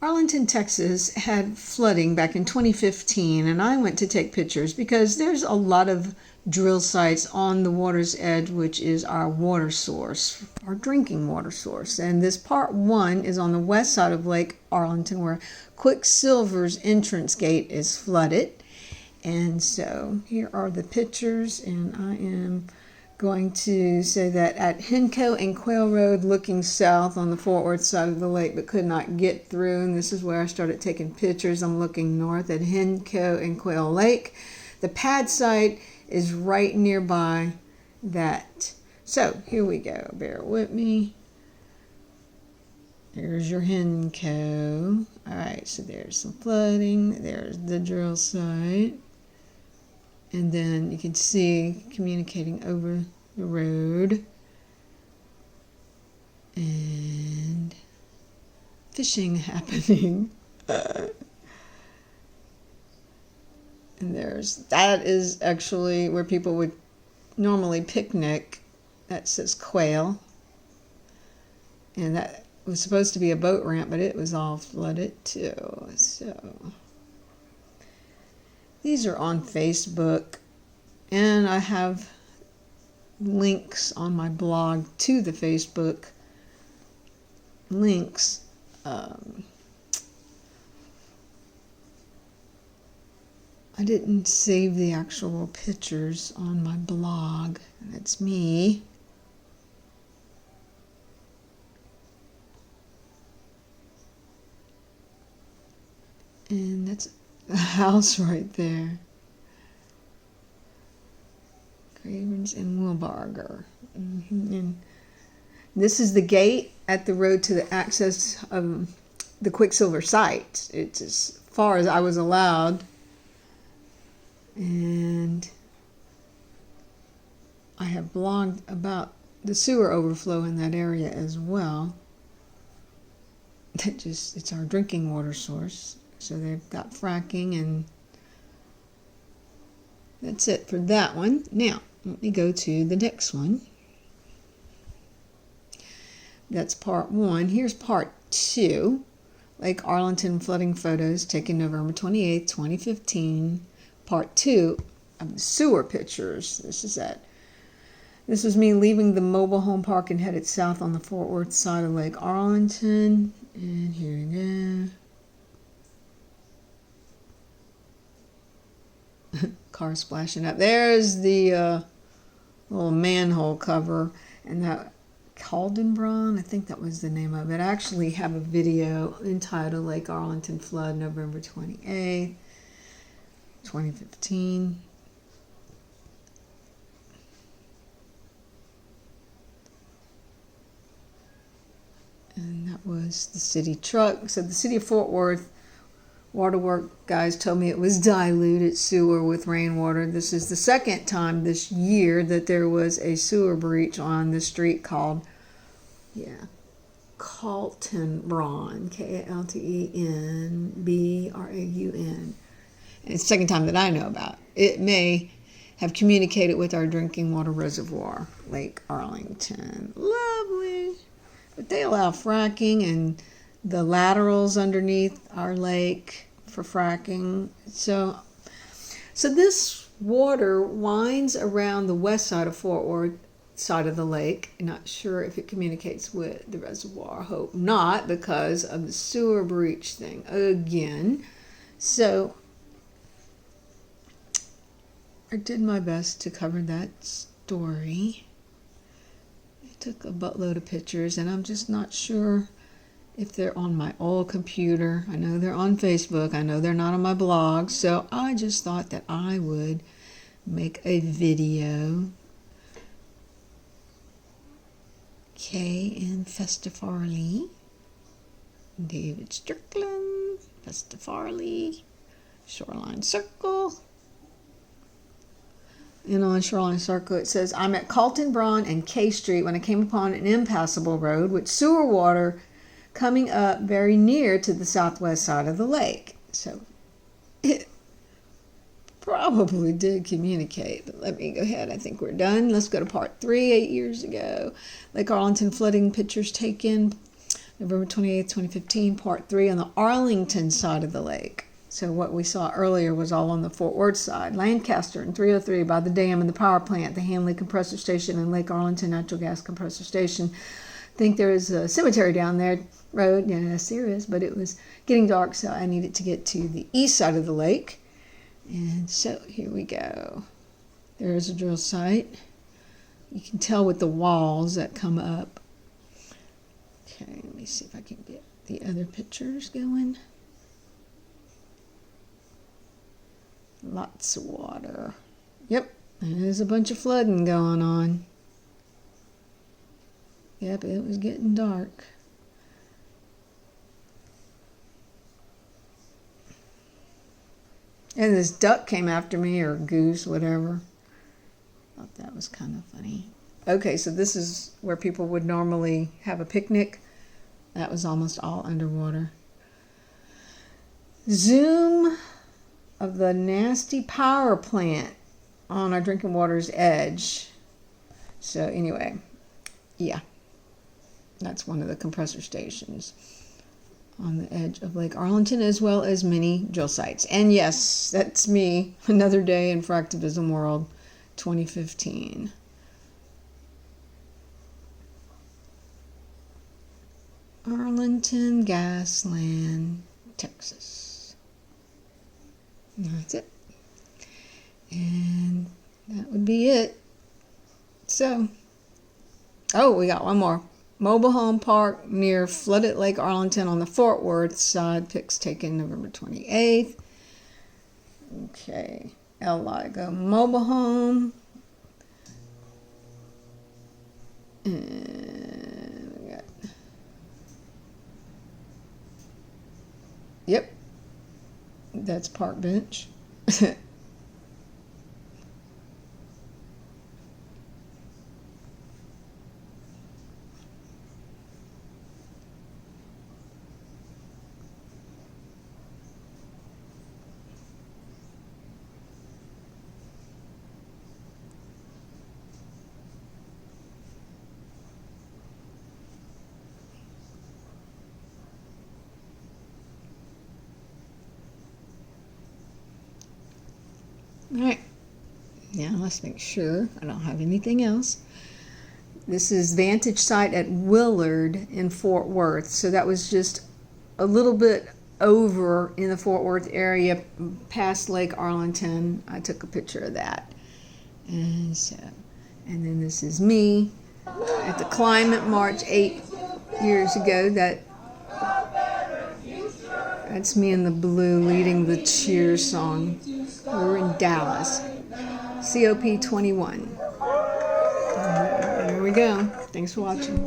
Arlington, Texas had flooding back in 2015, and I went to take pictures because there's a lot of drill sites on the water's edge, which is our water source, our drinking water source. And this part 1 is on the west side of Lake Arlington, where Quicksilver's entrance gate is flooded. And so here are the pictures, and I am going to say that at Henco and Quail Road, looking south on the Fort Worth side of the lake, but could not get through, and this is where I started taking pictures. I'm looking north at Henco and Quail Lake. The pad site is right nearby that. So here we go. Bear with me. Here's your Henco. All right, so there's some flooding. There's the drill site. And then you can see communicating over the road. And fishing happening. And that is actually where people would normally picnic. That says Quail. And that was supposed to be a boat ramp, but it was all flooded too. So these are on Facebook, and I have links on my blog to the Facebook links. I didn't save the actual pictures on my blog. That's me. And that's a house right there. Cravens and Wilbarger. And this is the gate at the road to the access of the Quicksilver site. It's as far as I was allowed. And I have blogged about the sewer overflow in that area as well. It's our drinking water source. So they've got fracking, and that's it for that one. Now, let me go to the next one. That's part 1. Here's part 2. Lake Arlington flooding photos taken November 28th, 2015. Part 2 of the sewer pictures. This was me leaving the mobile home park and headed south on the Fort Worth side of Lake Arlington. And here we go. Car splashing up. There's the little manhole cover, and that Caldenbron, I think that was the name of it. I actually have a video entitled Lake Arlington Flood, November 28th, 2015. And that was the city truck. So the city of Fort Worth waterwork guys told me it was diluted sewer with rainwater. This is the second time this year that there was a sewer breach on the street called, Kaltenbraun, Kaltenbraun. And it's the second time that I know about. It may have communicated with our drinking water reservoir, Lake Arlington. Lovely. But they allow fracking and the laterals underneath our lake for fracking. So this water winds around the west side of Fort Worth side of the lake. I'm not sure if it communicates with the reservoir. I hope not, because of the sewer breach thing again. So I did my best to cover that story. I took a buttload of pictures, and I'm just not sure if they're on my old computer. I know they're on Facebook. I know they're not on my blog. So I just thought that I would make a video. Kay and Festifarley. David Strickland. Festifarley. Shoreline Circle. And on Shoreline Circle it says, I'm at Kaltenbraun and K Street when I came upon an impassable road with sewer water coming up very near to the southwest side of the lake. So it probably did communicate, but let me go ahead. I think we're done. Let's go to part 3, 8 years ago. Lake Arlington flooding pictures taken November 28th, 2015, part 3 on the Arlington side of the lake. So what we saw earlier was all on the Fort Worth side. Lancaster and 303 by the dam and the power plant, the Hanley compressor station and Lake Arlington natural gas compressor station. I think there is a cemetery down there, road. Yes, there is, but it was getting dark, so I needed to get to the east side of the lake. And so here we go. There is a drill site. You can tell with the walls that come up. Okay, let me see if I can get the other pictures going. Lots of water. Yep, there's a bunch of flooding going on. Yep, it was getting dark. And this duck came after me, or goose, whatever. Thought that was kind of funny. Okay, so this is where people would normally have a picnic. That was almost all underwater. Zoom of the nasty power plant on our drinking water's edge. So anyway, yeah, that's one of the compressor stations on the edge of Lake Arlington, as well as many drill sites. And yes, that's me, another day in Fractivism World 2015. Arlington, Gasland, Texas. And that's it. And that would be it. So, oh, we got one more. Mobile home park near flooded Lake Arlington on the Fort Worth side. Pics taken November 28th. Okay. El Lago mobile home. And we got, yep, that's park bench. All right, now let's make sure I don't have anything else. This is Vantage Site at Willard in Fort Worth. So that was just a little bit over in the Fort Worth area past Lake Arlington. I took a picture of that. And so, and then this is me at the Climate March 8 years ago. That's me in the blue leading the cheer song. We were in Dallas. COP 21. There we go. Thanks for watching.